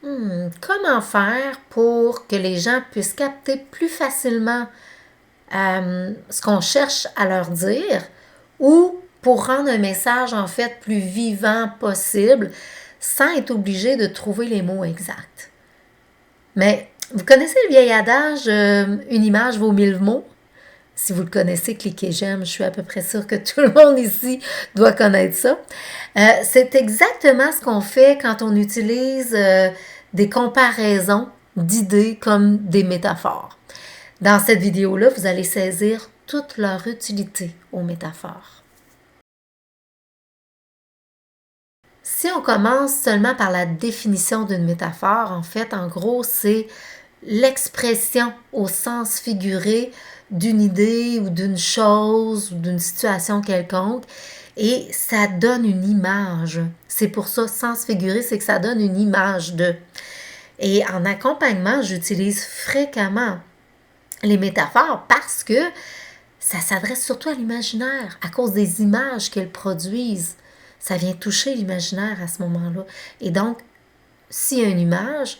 Comment faire pour que les gens puissent capter plus facilement ce qu'on cherche à leur dire ou pour rendre un message en fait plus vivant possible sans être obligé de trouver les mots exacts. Mais vous connaissez le vieil adage une image vaut 1000 mots? Si vous le connaissez, cliquez j'aime. Je suis à peu près sûre que tout le monde ici doit connaître ça. C'est exactement ce qu'on fait quand on utilise des comparaisons d'idées comme des métaphores. Dans cette vidéo-là, vous allez saisir toute leur utilité aux métaphores. Si on commence seulement par la définition d'une métaphore, en fait, en gros, c'est l'expression au sens figuré d'une idée ou d'une chose ou d'une situation quelconque et ça donne une image. C'est pour ça, sens figuré, c'est que ça donne une image de. Et en accompagnement, j'utilise fréquemment les métaphores parce que ça s'adresse surtout à l'imaginaire à cause des images qu'elles produisent. Ça vient toucher l'imaginaire à ce moment-là. Et donc, s'il y a une image,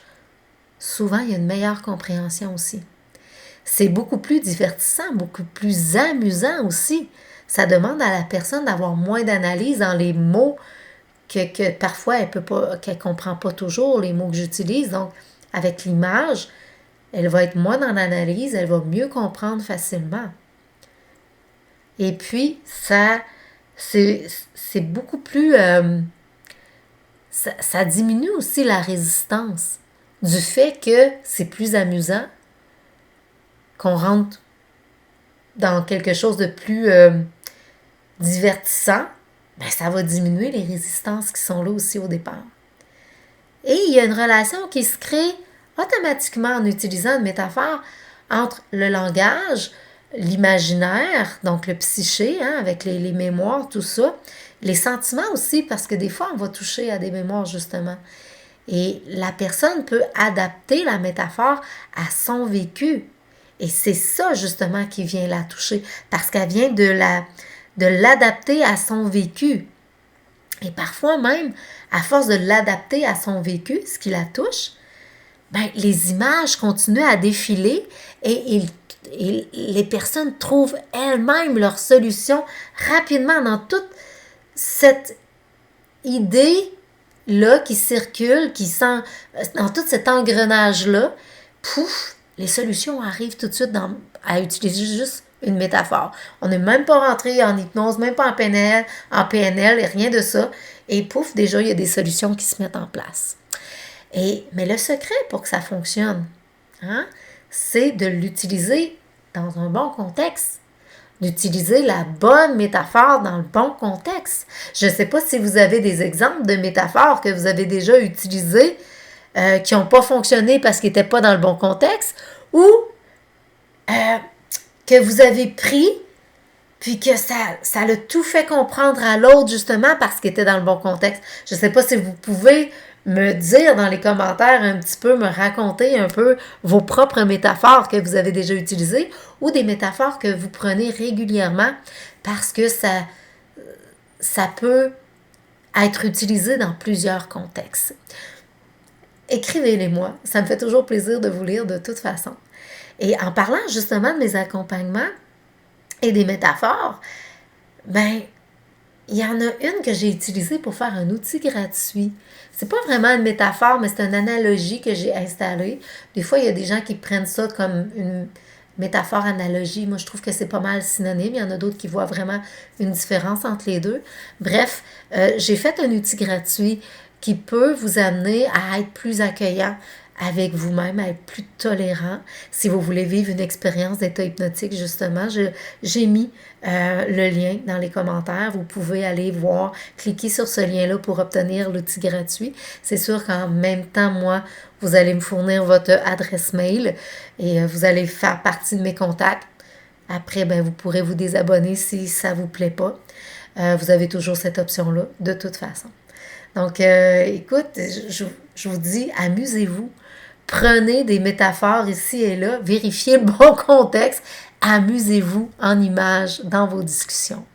souvent il y a une meilleure compréhension aussi. C'est beaucoup plus divertissant, beaucoup plus amusant aussi. Ça demande à la personne d'avoir moins d'analyse dans les mots que parfois qu'elle ne comprend pas toujours les mots que j'utilise. Donc, avec l'image, elle va être moins dans l'analyse, elle va mieux comprendre facilement. Et puis, c'est beaucoup plus... ça diminue aussi la résistance du fait que c'est plus amusant, qu'on rentre dans quelque chose de plus divertissant, ben ça va diminuer les résistances qui sont là aussi au départ. Et il y a une relation qui se crée automatiquement en utilisant une métaphore entre le langage, l'imaginaire, donc le psyché, avec les mémoires, tout ça, les sentiments aussi, parce que des fois, on va toucher à des mémoires, justement. Et la personne peut adapter la métaphore à son vécu. Et c'est ça, justement, qui vient la toucher, parce qu'elle vient de l'adapter à son vécu. Et parfois même, à force de l'adapter à son vécu, ce qui la touche, ben, les images continuent à défiler et les personnes trouvent elles-mêmes leur solution rapidement dans toute cette idée-là qui circule, dans tout cet engrenage-là. Pouf, les solutions arrivent tout de suite à utiliser juste une métaphore. On n'est même pas rentré en hypnose, même pas en PNL et rien de ça. Et pouf, déjà, il y a des solutions qui se mettent en place. Mais le secret pour que ça fonctionne, c'est de l'utiliser dans un bon contexte, d'utiliser la bonne métaphore dans le bon contexte. Je ne sais pas si vous avez des exemples de métaphores que vous avez déjà utilisées qui n'ont pas fonctionné parce qu'ils n'étaient pas dans le bon contexte ou que vous avez pris puis que ça l'a tout fait comprendre à l'autre justement parce qu'il était dans le bon contexte. Je ne sais pas si vous pouvez me dire dans les commentaires un petit peu, me raconter un peu vos propres métaphores que vous avez déjà utilisées ou des métaphores que vous prenez régulièrement parce que ça peut être utilisé dans plusieurs contextes. Écrivez-les-moi, ça me fait toujours plaisir de vous lire de toute façon. Et en parlant justement de mes accompagnements et des métaphores, ben, il y en a une que j'ai utilisée pour faire un outil gratuit. C'est pas vraiment une métaphore, mais c'est une analogie que j'ai installée. Des fois, il y a des gens qui prennent ça comme une métaphore, analogie. Moi, je trouve que c'est pas mal synonyme. Il y en a d'autres qui voient vraiment une différence entre les deux. Bref, j'ai fait un outil gratuit qui peut vous amener à être plus accueillant avec vous-même, à être plus tolérant. Si vous voulez vivre une expérience d'état hypnotique, justement, j'ai mis le lien dans les commentaires. Vous pouvez aller voir, cliquer sur ce lien-là pour obtenir l'outil gratuit. C'est sûr qu'en même temps, moi, vous allez me fournir votre adresse mail et vous allez faire partie de mes contacts. Après, ben, vous pourrez vous désabonner si ça ne vous plaît pas. Vous avez toujours cette option-là, de toute façon. Donc, écoute, je vous dis, amusez-vous. Prenez des métaphores ici et là, vérifiez le bon contexte, amusez-vous en images dans vos discussions.